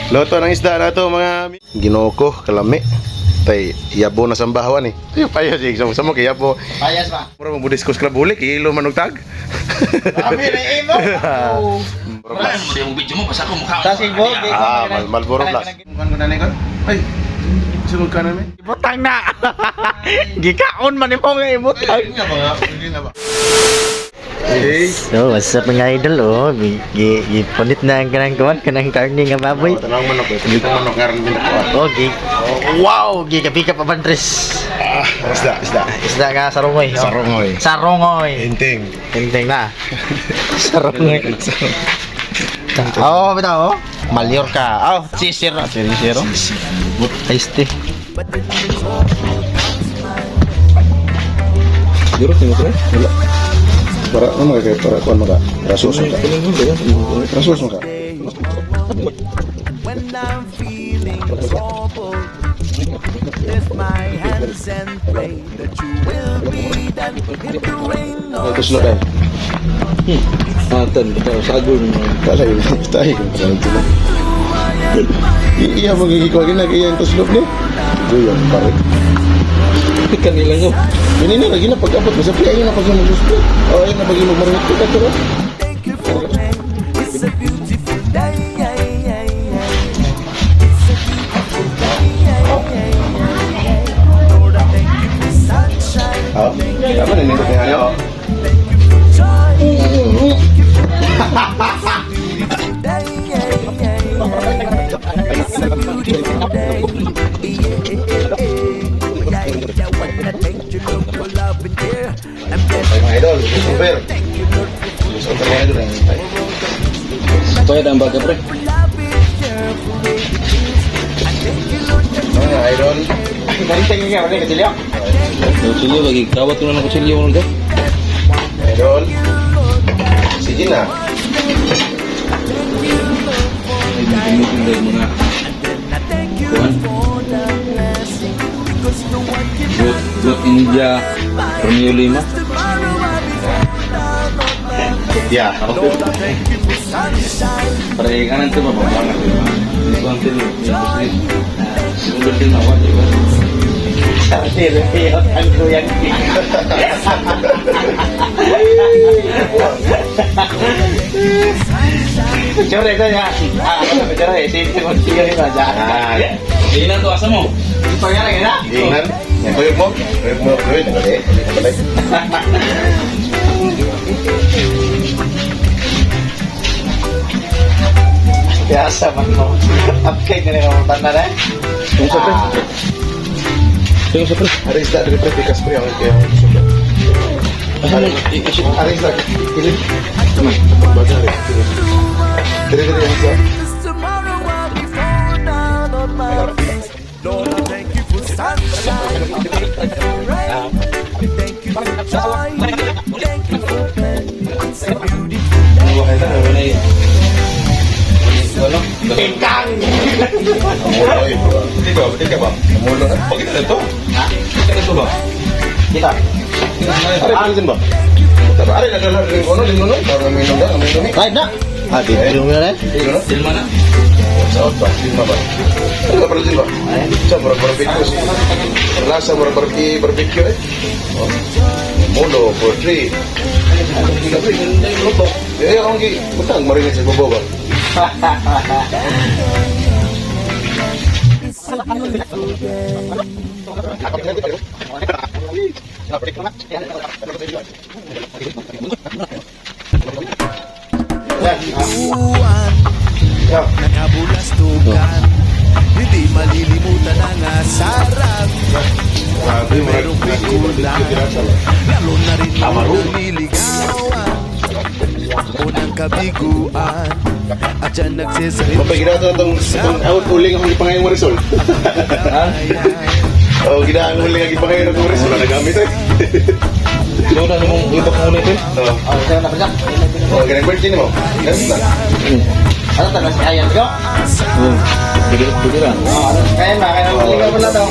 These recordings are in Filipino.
Loto ng isda na to mga ginoko, kalami. Tay, yabo na sambahawan eh. Ay, payas eh. Sama kay yabo. Payas ba? Mura mo budis ko sa bulik, ilo manong tag. Kami na imo. Wala mo yung video mo, basta ko mukha. Sa Cebu, Malboro Plus. Kuan ko na ni kon. Ay, sumag ka na may. Ibutang na. Gikaon man imo nga ibutang. Ay, nga ba? Hindi na ba? Hey. So, what's up mga idol? Oh, gipunit na ang kanang karne nga baboy. Tanang manok eh. Dito manok ngaran din ako. Oh, wow, gikapika pa bantres. Isda. Isda nga sarongoy. Oh. Sarongoy. Sarongoy. Hinting. Tingting na. Sarongoy. Oh, bitaw. Mallorca. Oh, sisiro. Sisiro. Tasty. Juro timo tre? Wala. Para ano mga para kuan mga rasos ka. Rasos ka. When I'm feeling troubled, lift my hands and pray that you will be done in the rain or Ito sila dai. Atan betul sagun. Talay tayo kan itu. Iya magigiko gina kaya ito slope ni. Duyan pare. Ikan nila nyo. Ini na lagi na pag-abot mo sa piya yun na pag mag-split. O ayun na pag mag-marinate ko ka to. thank you for me. It's a beautiful day. It's a beautiful day. Lord, I thank you for sunshine. Ah, apa na nito kaya yo? Thank you for joy. It's a beautiful day. Yeah, when I thank you, Lord, for love and care. I'm Mga idol, super. thank you, Lord, for Super mga idol ang tay. Supaya dan baga pre. love and care for everything. I thank you, Lord, that Mga idol, Baliktang nga wala kasilyo. Kutsilyo bagi kawat ko na ng kutsilyo mo nito. idol. Si Gina. Gamitin dahil mo na. I thank you Kuhan. for the blessing. Because no one can Buat India Romeo 5. tomorrow I'll be down on my Ya, Lord, I thank you for sunshine. Para kanan tu apa banget. Itu nanti lu muslim. Sudah din awak juga. Sabi rin ang kuyan. Bicara itu ya. Bicara itu cuma dia ini aja. Ah, Ini nanti asam mo. Itu ya lagi na. ingat. Tuyok mo. Tuyok mo. Tuyok mo. Biasa man mo. Upgrade na lang ang tanda na. Yung sa pre. Tengok siapa? Ada isda dari Previkas Pri yang sudah. Ada isda. Ini. Teman. Baca hari. Dari yang isda. Because tomorrow I'll be down on my feet. Lord, I thank you for sunshine. Thank you for rain. Thank you for joy. Thank you for pain. It's a beautiful day. Buah itu apa nih? Tingkang. Mulai. Tiga bang. Mulai. Oh kita itu. Kita itu bang. Kita. Ada pilihan bang. Tapi ada dalam di kono. Kalau minum dah, minum ni. Lain nak. Hati belum ya. Di kono. Di mana? Saat tak di mana bang? Ada pilihan bang. Saya berbarbecue sih. Rasa berbarbecue eh. Molo, poultry. Ya orang ki, betul marinate sa babo bang. Uwan, nakabulastugan. Hindi malilimutan ang asaran. Merong pikulan, lalo na rin nung nililigawan. Unang kabiguan, at dyan nagsisalita. Mapagkira ito itong out uling ang ipangayang Marisol. Oh, gina ang uling ang ipangayang Marisol. Nagamit eh. Ito na mong ipak mo ulit eh. Oh, saya nak kerja. Oh, ganang birthday mo. Ganun na. Ano tanda si Ayan ko? Pwede lang. Kaya na, kaya maligaw mo na to.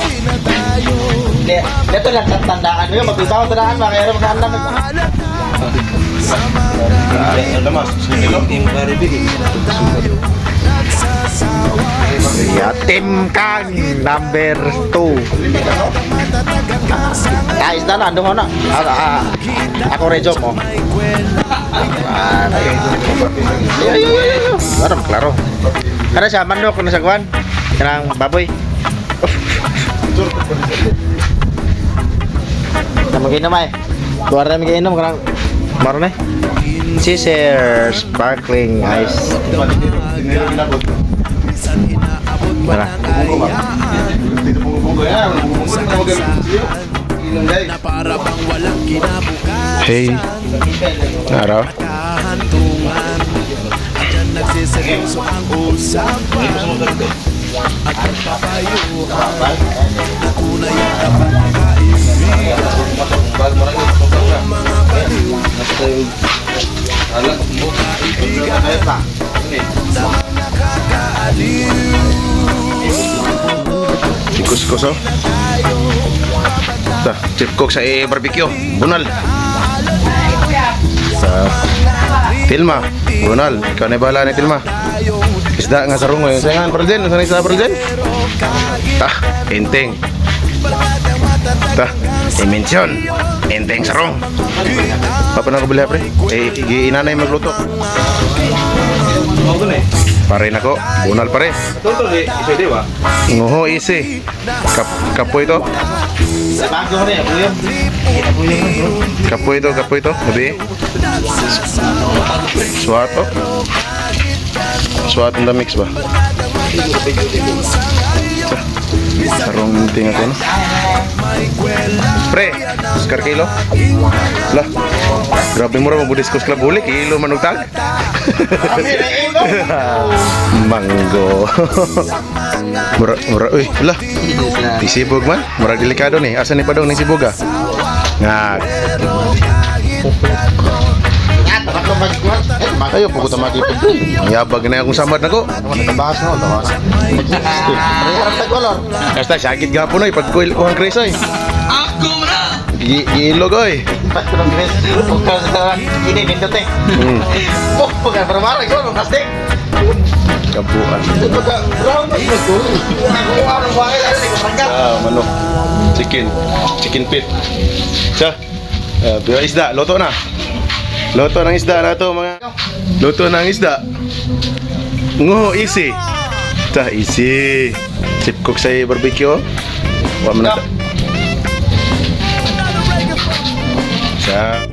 Dito lang tandaan mo yun, magbisaw tandaan mo, kaya rin magandang Ada mas, sini lo. Yung Barbie. Nagsasawa Yeah, Team Kang number 2. Guys, na lang doon na. Ako rejo mo. Klaro. Kada siya manok na sagwan. Kanang baboy. Na maginom ay. Tuwar na maginom kanang maro na. Caesar sparkling ice. Tara. Para bang walang kinabukasan. Hey, araw. Kahantungan. Diyan nagsiseryoso ang usapan. At pagpapayuhan. Natunay ang tapat na kaibigan. Ang mga baliw. Kaibigan. Sa nakakaaliw. Ikus-kus, oh. Ito, chip cook sa barbecue. Bunal. Sa Tilma. Bunal. Ikaw na bahala ni Tilma. Isda nga sa rungo. Yung sayangan, Perlden. Yung sanay sa Perlden. Tah, enteng. Tah, imensyon. Enteng sa rong. Papa na ko beli pre. Inanay magluto. Pare na ko. Bunal pare. Tonton di isa di ba? Nguho isi. Kapoy ito. Kapoy ito. Nabi. Suwato. Suwato na mix ba? Sarong tingin ako, no? Pre, Oscar kilo. Lah, grabe mo rin mabudis ko sa huli. Kilo manugtag. Manggo. Uy, lah. Di sibog man. Murag delikado nih. Asa ni padong ni sibog ah. Ngat. Ayo pagod ta mati. Yabag na akong samad nako. Bahas no, bahas. Basta sakit gapon oy pag kuil ko ang Chris oy. Ako na. Giilog oy. Patulong Chris. Bukas sa ini pintu teh. Oh, bukan permara itu plastik. Kabuan. Manok. Chicken pit. Sa. Biar isda, loto na. Loto ng isda na to mga. Loto ng isda. Ngo easy. Tah easy. Chip cook sa barbecue. Wa man na. Sa.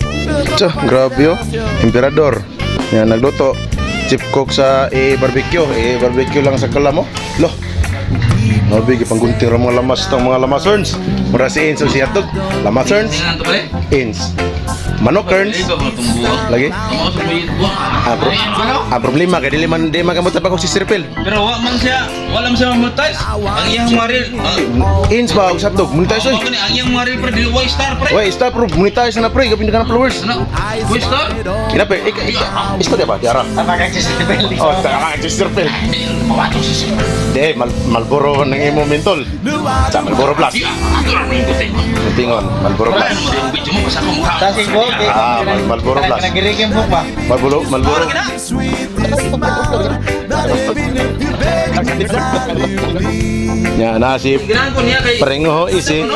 Grabe oh. Emperador. Yan nagluto. Chip cook sa barbecue. Barbecue lang sa kala mo. Loh. Grabe gipanggunting ra mga lamas tong mga lamasons. Mura si Ins si Atog. Lamasons. Tingnan to pare. Ins. Manok kerns. Ito ko tumbuo. Lagi. Amo sa may buwan. Problema kay dili man magamot pa ko si Sirpel. Pero wa man siya, wala man siya monetize. Ang iyang maril. Ins ba og satog monetize oy. Ang iyang maril pre dili way star pre. Wait, stop bro, monetize na pre, gapin ka na followers. Ano? Way star? Ina pe, isto dia ba diara? Apakah Sirpel? Oh, tama ka si Sirpel. Mawato si sir. De Malboro nang imo mentol. Sa Malboro Plus. Ato ra ning gutay. Tingon, Malboro Wala Plus. mo yung video mo basta ko mukha. Tasing bok. Malboro Plus. Nagirigim bok ba? Malboro. Ya, nasib. Ganahan ko niya kay Parengo isi.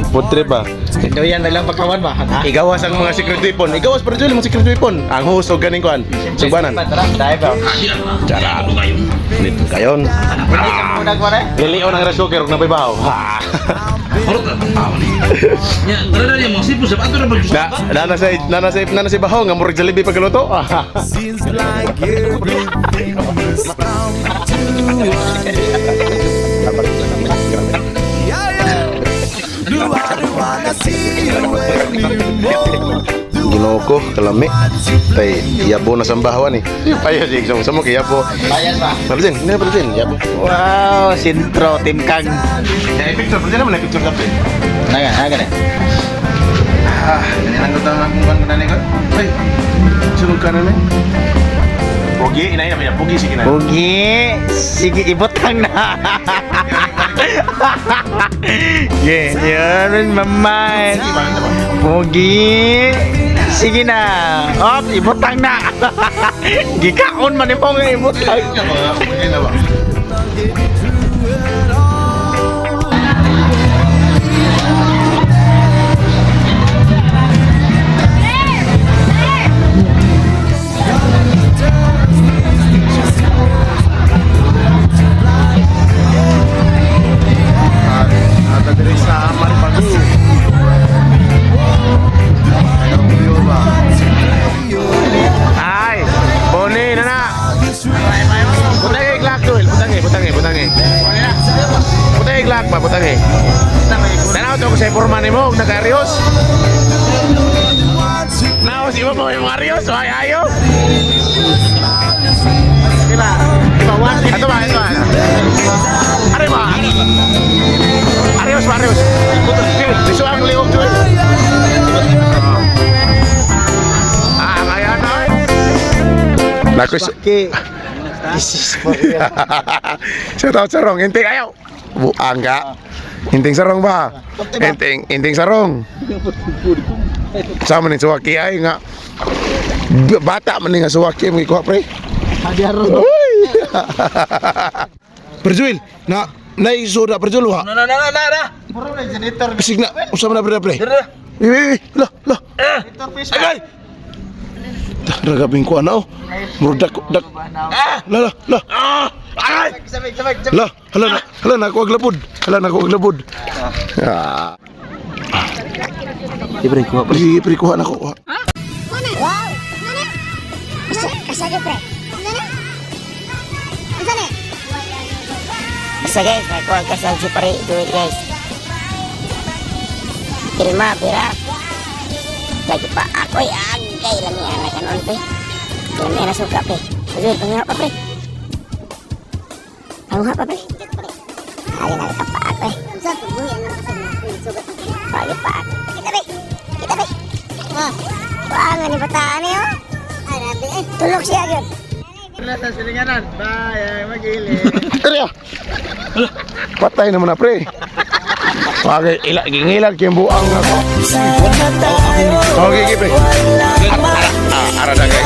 Putre ba? Ito yan na lang pagkawan ba? Igawas ang mga secret weapon. Igawas para dyan mga secret weapon. Ang host o ganing kuan. Subanan. Tayo ba? Asia. Cara. Nito kayon. Hindi ka muna ko na eh. Liliw ng rice cooker na baybaw. Ha. Horot ka tao ni. Nya, dala niya mo sipo sa ato ra ba? Nana si bahaw nga murag jalebi pagluto. Seems like everything is bound to do I wanna see you anymore? Ginoko kalami. Tay yabo na sambahawan eh. Ayo sing sama kay yabo. Bayas ba? Perjin, ini perjin yabo. Wow, sintro Tim Kang. Ya picture perjin mana picture kape. Naga deh. Ini lang utang akong kan ni ko. Ay. Sulod ka na ni. Pogi, inay na Pogi sige na. Bugi, sige ibutang na. Yan mamay. Bugi, sige na. Op, ibutang na. Gikaon man imong ibutang. Ini na ba? get me through it all. At diri sa Maripagu. Ay, Boni na na. Putang iglak dul, putang iglak ba, putang i. Tanaw to ko sa porma nimo, nagarios. Now, si mo yung Marios, ay ayo. Kila, ato ba, ito ba? Are ba? Arios. Bisu ang liog tuh. Kaya na. Nakos. This is for you. Sarong, inting ayaw. Buang ka. Inting sarong ba? Inting sarong. Sama nih suwaki ay nga. Bata man nga suwaki mo ikuha pre. Hadiaro. Uy. Perjuil, na isoda perjuil ha. Na. Puro na janitor. Bisig na, usama na pre. Dara. Lah. Janitor fish. Agay. Ragabing ko ano. Murdak. Lah. Ay. Sabay. Lah, hala na ako aglabod. Ah. Ibre ko. Pri kuha na ko. Wow! Nana? Asa ka, pre? Nana? Asa na? Basta guys, nakuha ka sa super duit guys. Ilma, pira. Lagi pa ako'y agay lang yan na kanon pe. Kaya may nasuka pe. Bajul, panguha pa pre. Panguha pa pre. Ay, nagkapa ako eh. Saan po buhi ang nakasal na sugat? Pagi pa ako. Kita pe. Oh, Buangan ni bataan eh oh. ay rabi eh. Tulog siya agad. Wala sa silinganan. Bye, magili. Kaya. Patay naman na pre. Wagay gingilag kayong buang ako. Okay, pre. Ara na guys.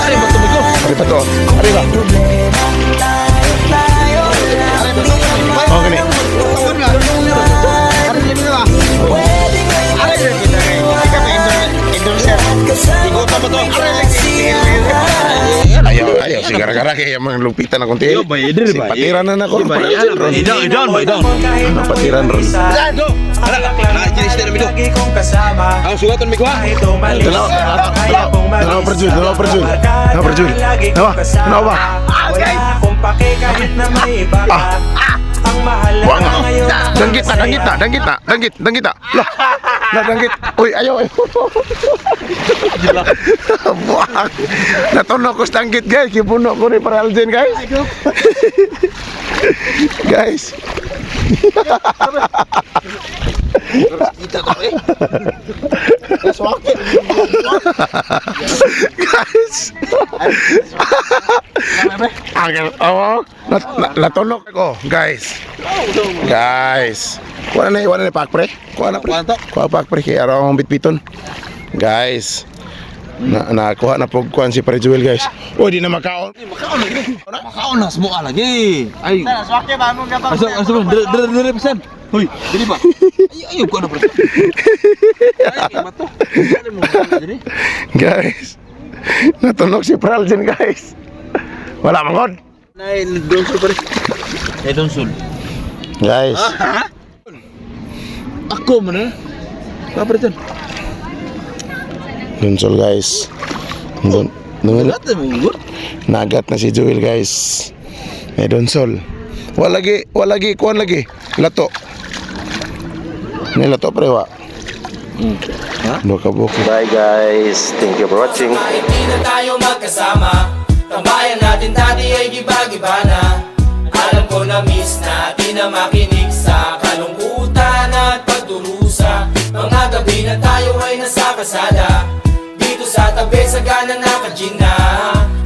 Ari ba to? Ari ba? Okay ni. Ayaw, si gara-gara kaya mga lupitan akong tiil. Si patiran na na ko. Idon. Ano patiran ron? Ang sugatan mi ko. Dalawa perjul. Dalawa ba? Danggit na. Lah, danggit. Uy, ayo. Buang. Natono ko sa danggit guys. Kipuno ko ni para Aljen guys. Guys. Kita to eh. Guys. Angel, natonok ako, guys. Kuha na pak pre. Kuha pak pre kaya arong bitbiton. Guys. Nakuha na pagkuhan si Pre Joel guys. Oh, di na makaon. Makaon na semua lagi. Ay. Sana, swake ba mo gabang. Asa dere pesan. Hoy, dili ba? Ayo ko na pre. Ay, bato. Dili mo diri. Guys. Natonok si Praljen guys. Wala mangod. Nay donsul pre. Donsul. Guys. Ako mana? Apa itu? Dunsol guys. Nagat na si Joel guys. May dunsol. Walagi kuan lagi. Lato. May lato pre wa. Buka. Bye guys. Thank you for watching. Hindi na tayo magkasama. Tambayan natin dati ay giba-giba na. Alam ko na miss natin na makinig sa kalungkutan at pagdurusa. Mga gabi na tayo ay nasa kasada. Dito sa tabi sa gana nakagin na.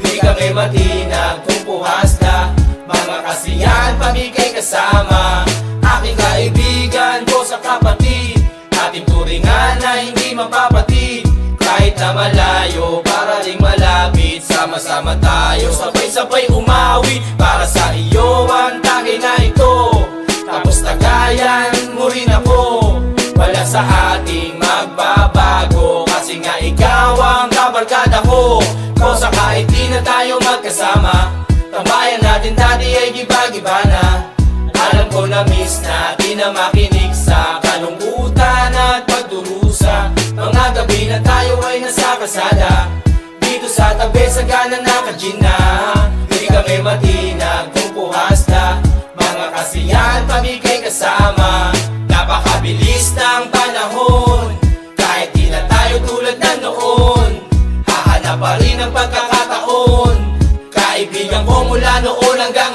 Di kami matinag kung puhas na. Mga kasiyahan pamigay kasama. Aking kaibigan ko sa kapatid. Ating turingan na hindi mapapatid. Kahit na malayo para ring malapit. Sama-sama tayo sabay-sabay umawit. Para sa iyo ang tagay na tayo magkasama. Tambayan natin dati ay giba-giba na. Alam ko na miss natin na makinig sa kalungkutan at pagdurusa. Mga gabi na tayo ay nasa kasada, dito sa tabi sa gana nakagin na. Di kami matinag kung puhasta, mga kasiyahan pamigay kasama. Napakabilis ng panahon, kahit di na tayo tulad na noon. Hahanap pa rin ang pagkakataon, kaibigan ko mula noon hanggang